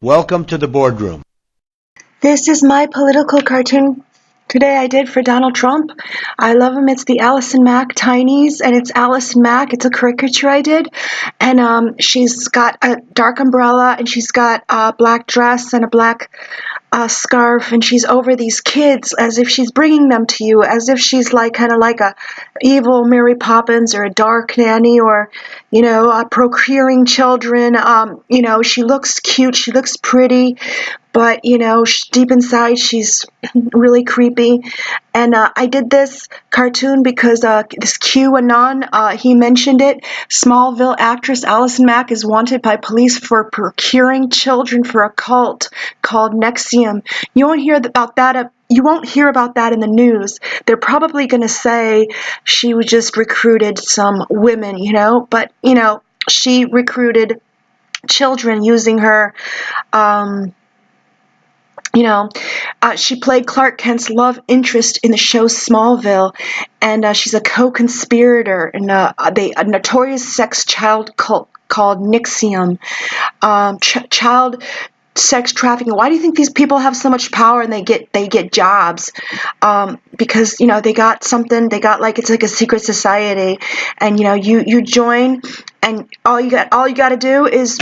Welcome to the boardroom. This is my political cartoon today I did for Donald Trump. I love him. It's the Allison Mack Tinies, and it's Allison Mack. It's a caricature I did, and she's got a dark umbrella, and she's got a black dress and a black scarf, and she's over these kids as if she's bringing them to you, as if she's like kind of like a evil Mary Poppins or a dark nanny, or procuring children. She looks cute, she looks pretty, but deep inside she's really creepy. And I did this cartoon because this QAnon, he mentioned it. Smallville actress Allison Mack is wanted by police for procuring children for a cult called Nxivm. You won't hear about that. You won't hear about that in the news. They're probably going to say she just recruited some women, but she recruited children using her. She played Clark Kent's love interest in the show Smallville, and she's a co-conspirator in a notorious sex child cult called Nxivm. Child sex trafficking. Why do you think these people have so much power and they get jobs? Because they got something. They got it's like a secret society, and you join, and all you got to do is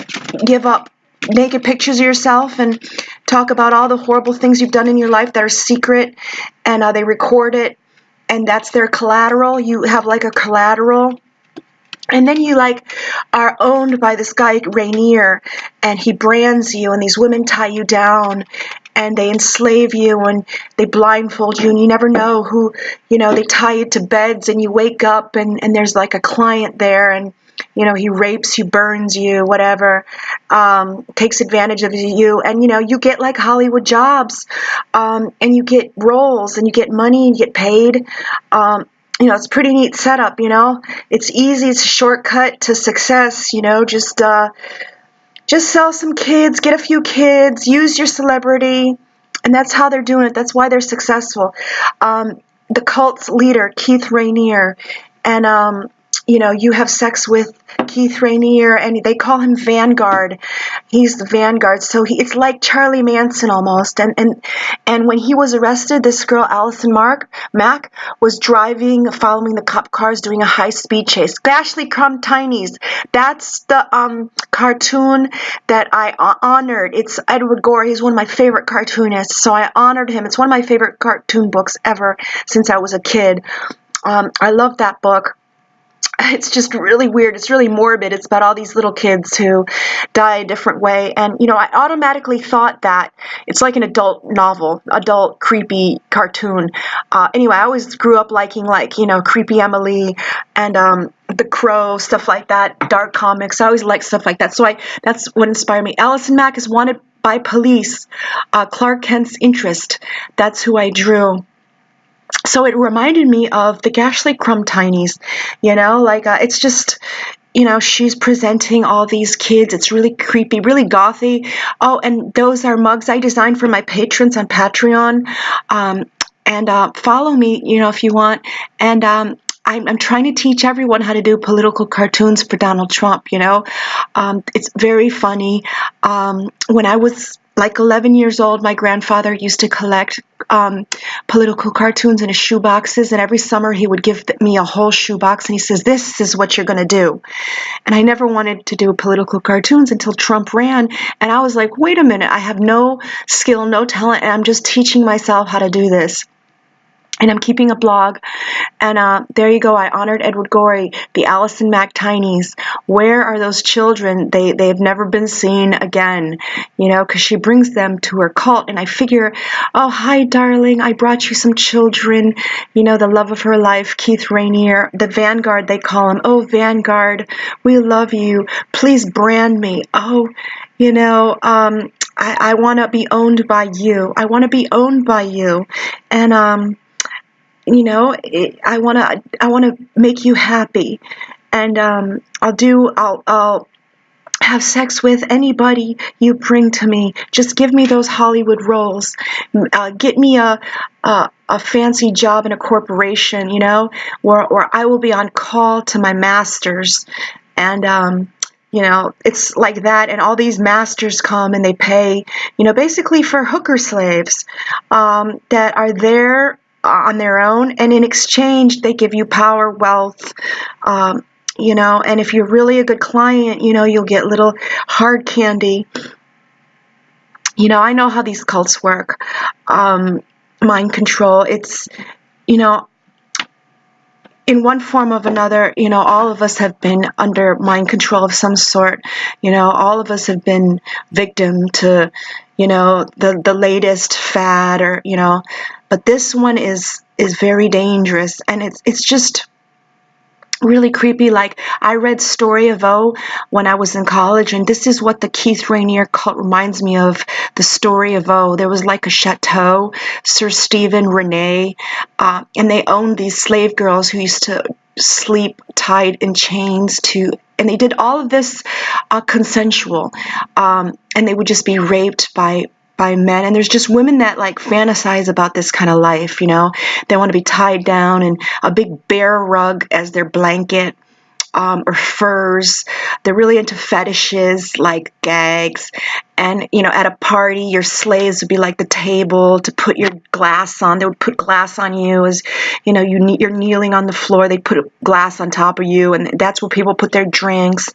give up naked pictures of yourself and talk about all the horrible things you've done in your life that are secret, and they record it, and that's their collateral. You have like a collateral, and then you are owned by this guy Rainier, and he brands you, and these women tie you down, and they enslave you, and they blindfold you, and you never know who, they tie you to beds, and you wake up, and there's like a client there, and he rapes you, burns you, whatever, takes advantage of you, and you get like Hollywood jobs, and you get roles, and you get money, and you get paid. It's a pretty neat setup. It's easy. It's a shortcut to success. Just sell some kids, get a few kids, use your celebrity, and that's how they're doing it. That's why they're successful. The cult's leader, Keith Rainier, and you have sex with Keith Rainier, and they call him Vanguard. He's the Vanguard, so it's like Charlie Manson almost. And when he was arrested, this girl Allison Mack was following the cop cars, doing a high-speed chase. GASHLYCRUMB Tinies. That's the cartoon that I honored. It's Edward Gorey. He's one of my favorite cartoonists, so I honored him. It's one of my favorite cartoon books ever since I was a kid. I love that book. It's just really weird. It's really morbid. It's about all these little kids who die a different way. And, I automatically thought that it's like an adult novel, adult creepy cartoon. Anyway, I always grew up liking Creepy Emily and The Crow, stuff like that, dark comics. I always liked stuff like that. So that's what inspired me. Allison Mack is wanted by police. Clark Kent's interest. That's who I drew. So it reminded me of the GASHLYCRUMB Tinies, it's just, she's presenting all these kids. It's really creepy, really gothy. Oh, and those are mugs I designed for my patrons on Patreon. And follow me, if you want. And I'm trying to teach everyone how to do political cartoons for Donald Trump, It's very funny. When I was 11 years old, my grandfather used to collect political cartoons in his shoe boxes, and every summer he would give me a whole shoe box, and he says, "This is what you're going to do." And I never wanted to do political cartoons until Trump ran, and I was like, wait a minute, I have no skill, no talent, and I'm just teaching myself how to do this. And I'm keeping a blog, and there you go. I honored Edward Gorey, the Allison Mack Tinies. Where are those children? They've never been seen again, because she brings them to her cult. And I figure, oh, hi, darling, I brought you some children, the love of her life, Keith Rainier, the Vanguard, they call him. Oh, Vanguard, we love you. Please brand me. Oh, I want to be owned by you. I want to be owned by you. And, I want to make you happy, and I'll have sex with anybody you bring to me. Just give me those Hollywood roles. Get me a fancy job in a corporation, where I will be on call to my masters, and You know, it's like that, and all these masters come and they pay, you know, basically for hooker slaves that are there on their own, and in exchange they give you power, wealth, you know, and if you're really a good client, you know, you'll get little hard candy. You know, I know how these cults work. Mind control, it's, you know, in one form of another, you know, all of us have been under mind control of some sort. You know, all of us have been victim to, you know, the latest fad, or, you know, but this one is very dangerous, and it's just really creepy. Like, I read Story of O when I was in college, and this is what the Keith Rainier cult reminds me of. The Story of O. There was like a chateau, Sir Stephen Renee, and they owned these slave girls who used to sleep tied in chains to, and they did all of this consensual, and they would just be raped by men. And there's just women that like fantasize about this kind of life, you know. They want to be tied down and a big bear rug as their blanket, or furs. They're really into fetishes like gags. And, you know, at a party, your slaves would be like the table to put your glass on. They would put glass on you as, you know, you're kneeling on the floor. They'd put a glass on top of you, and that's where people put their drinks.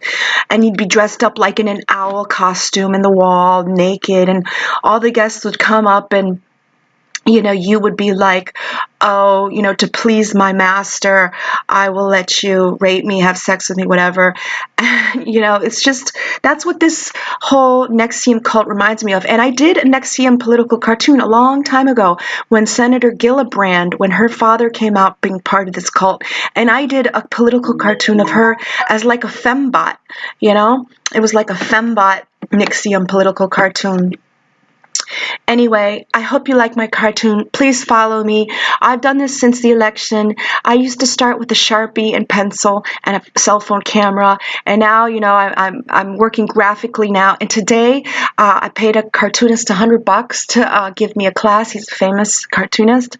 And you'd be dressed up like in an owl costume in the wall, naked, and all the guests would come up, and you know, you would be like, oh, you know, to please my master, I will let you rape me, have sex with me, whatever. You know, it's just, that's what this whole Nxivm cult reminds me of. And I did a Nxivm political cartoon a long time ago when Senator Gillibrand, when her father came out being part of this cult, and I did a political cartoon of her as like a fembot, you know? It was like a fembot Nxivm political cartoon. Anyway, I hope you like my cartoon. Please follow me. I've done this since the election. I used to start with a Sharpie and pencil and a cell phone camera, and now, you know, I'm working graphically now. And today, I paid a cartoonist $100 to give me a class. He's a famous cartoonist,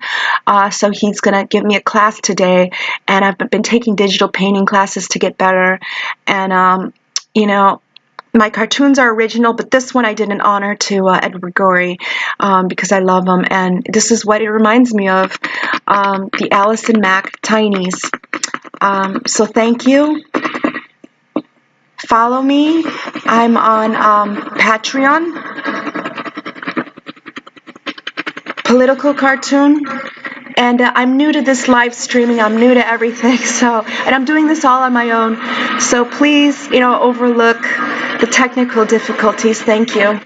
so he's gonna give me a class today. And I've been taking digital painting classes to get better. And you know, my cartoons are original, but this one I did in honor to Edward Gorey, because I love him, and this is what it reminds me of, the Allison Mack Tinies. So thank you. Follow me. I'm on Patreon. Political cartoon. And I'm new to this live streaming. I'm new to everything. So, and I'm doing this all on my own. So please, you know, overlook the technical difficulties. Thank you.